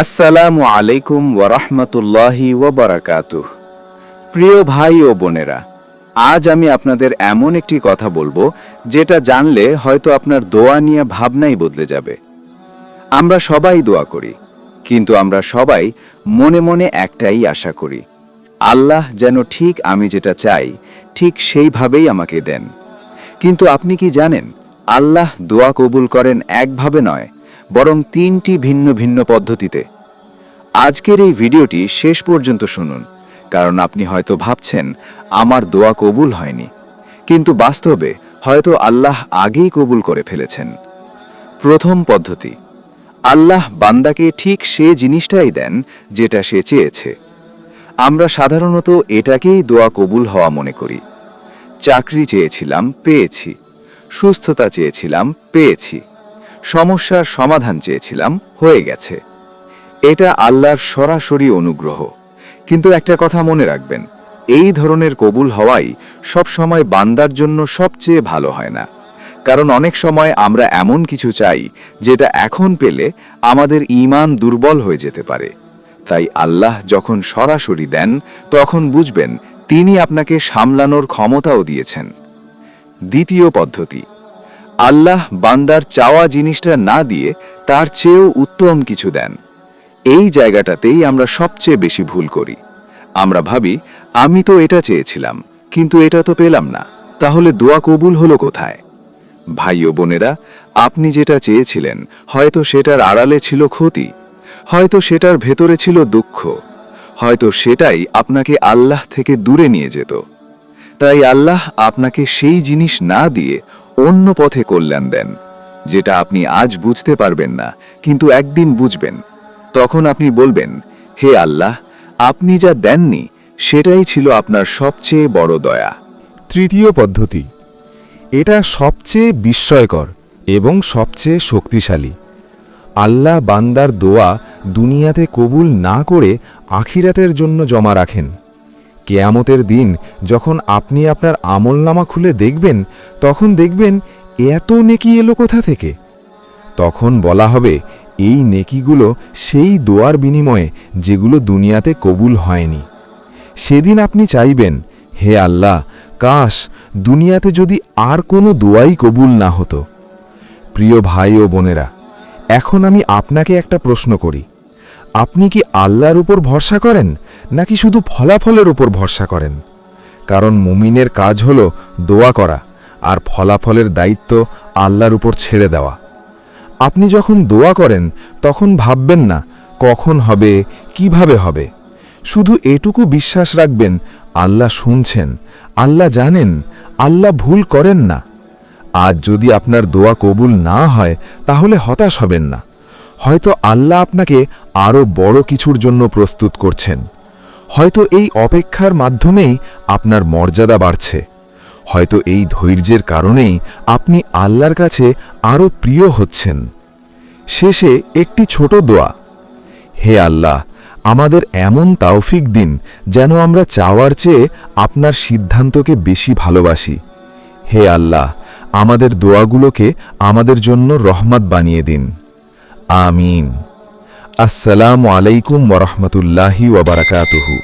আসসালামু আলাইকুম ওয়ারাহমাতুল্লাহি ওয়াবারাকাতুহ। প্রিয় ভাই ও বোনেরা, আজ আমি আপনাদের এমন একটি কথা বলবো যেটা জানলে হয়তো আপনার দোয়া নিয়ে ভাবনাই বদলে যাবে। আমরা সবাই দোয়া করি, কিন্তু আমরা সবাই মনে মনে একটাই আশা করি, আল্লাহ যেন ঠিক আমি যেটা চাই ঠিক সেইভাবেই আমাকে দেন। কিন্তু আপনি কি জানেন, আল্লাহ দোয়া কবুল করেন একভাবে নয়, বরং তিনটি ভিন্ন ভিন্ন পদ্ধতিতে। আজকের এই ভিডিওটি শেষ পর্যন্ত শুনুন, কারণ আপনি হয়তো ভাবছেন আমার দোয়া কবুল হয়নি, কিন্তু বাস্তবে হয়তো আল্লাহ আগেই কবুল করে ফেলেছেন। প্রথম পদ্ধতি, আল্লাহ বান্দাকে ঠিক সে জিনিসটাই দেন যেটা সে চেয়েছে। আমরা সাধারণত এটাকেই দোয়া কবুল হওয়া মনে করি। চাকরি চেয়েছিলাম, পেয়েছি। সুস্থতা চেয়েছিলাম, পেয়েছি। সমস্যার সমাধান চেয়েছিলাম, হয়ে গেছে। এটা আল্লাহর সরাসরি অনুগ্রহ। কিন্তু একটা কথা মনে রাখবেন, এই ধরনের কবুল হওয়াই সব সময় বান্দার জন্য সবচেয়ে ভালো হয় না। কারণ অনেক সময় আমরা এমন কিছু চাই যেটা এখন পেলে আমাদের ঈমান দুর্বল হয়ে যেতে পারে। তাই আল্লাহ যখন সরাসরি দেন, তখন বুঝবেন তিনি আপনাকে সামলানোর ক্ষমতাও দিয়েছেন। দ্বিতীয় পদ্ধতি, আল্লাহ বান্দার চাওয়া জিনিসটা না দিয়ে তার চেয়েও উত্তম কিছু দেন। এই জায়গাটাতেই আমরা সবচেয়ে বেশি ভুল করি। আমরা ভাবি, আমি তো এটা চেয়েছিলাম, কিন্তু এটা তো পেলাম না, তাহলে দোয়া কবুল হলো কোথায়? ভাই ও বোনেরা, আপনি যেটা চেয়েছিলেন হয়তো সেটার আড়ালে ছিল ক্ষতি, হয়তো সেটার ভেতরে ছিল দুঃখ, হয়তো সেটাই আপনাকে আল্লাহ থেকে দূরে নিয়ে যেত। তাই আল্লাহ আপনাকে সেই জিনিস না দিয়ে অন্য পথে কল্যাণ দেন, যেটা আপনি আজ বুঝতে পারবেন না, কিন্তু একদিন বুঝবেন। তখন আপনি বলবেন, হে আল্লাহ, আপনি যা দেননি সেটাই ছিল আপনার সবচেয়ে বড় দয়া। তৃতীয় পদ্ধতি, এটা সবচেয়ে বিস্ময়কর এবং সবচেয়ে শক্তিশালী। আল্লাহ বান্দার দোয়া দুনিয়াতে কবুল না করে আখিরাতের জন্য জমা রাখেন। কেয়ামতের দিন যখন আপনি আপনার আমলনামা খুলে দেখবেন, তখন দেখবেন এত নেকি এলো কোথা থেকে। তখন বলা হবে, এই নেকিগুলো সেই দোয়ার বিনিময়ে যেগুলো দুনিয়াতে কবুল হয়নি। সেদিন আপনি চাইবেন, হে আল্লাহ, কাশ দুনিয়াতে যদি আর কোনো দোয়াই কবুল না হতো। প্রিয় ভাই ও বোনেরা, এখন আমি আপনাকে একটা প্রশ্ন করি, আপনি কি আল্লাহর উপর ভরসা করেন নাকি শুধু ফলাফলের উপর ভরসা করেন? কারণ মুমিনের কাজ হলো দোয়া করা, আর ফলাফলের দায়িত্ব আল্লাহর উপর ছেড়ে দেওয়া। আপনি যখন দোয়া করেন তখন ভাববেন না কখন হবে, কিভাবে হবে। শুধু এটুকু বিশ্বাস রাখবেন, আল্লাহ শুনছেন, আল্লাহ জানেন, আল্লাহ ভুল করেন না। আজ যদি আপনার দোয়া কবুল না হয়, তাহলে হতাশ হবেন না। হয়তো আল্লাহ আপনাকে আরও বড় কিছুর জন্য প্রস্তুত করছেন। হয়তো এই অপেক্ষার মাধ্যমেই আপনার মর্যাদা বাড়ছে। হয়তো এই ধৈর্যের কারণেই আপনি আল্লাহর কাছে আরও প্রিয় হচ্ছেন। শেষে একটি ছোট দোয়া, হে আল্লাহ, আমাদের এমন তাওফিক দিন যেন আমরা চাওয়ার চেয়ে আপনার সিদ্ধান্তকে বেশি ভালোবাসি। হে আল্লাহ, আমাদের দোয়াগুলোকে আমাদের জন্য রহমত বানিয়ে দিন। আমিন। আসসালামু আলাইকুম ওয়া রাহমাতুল্লাহি ওয়া বারাকাতুহু।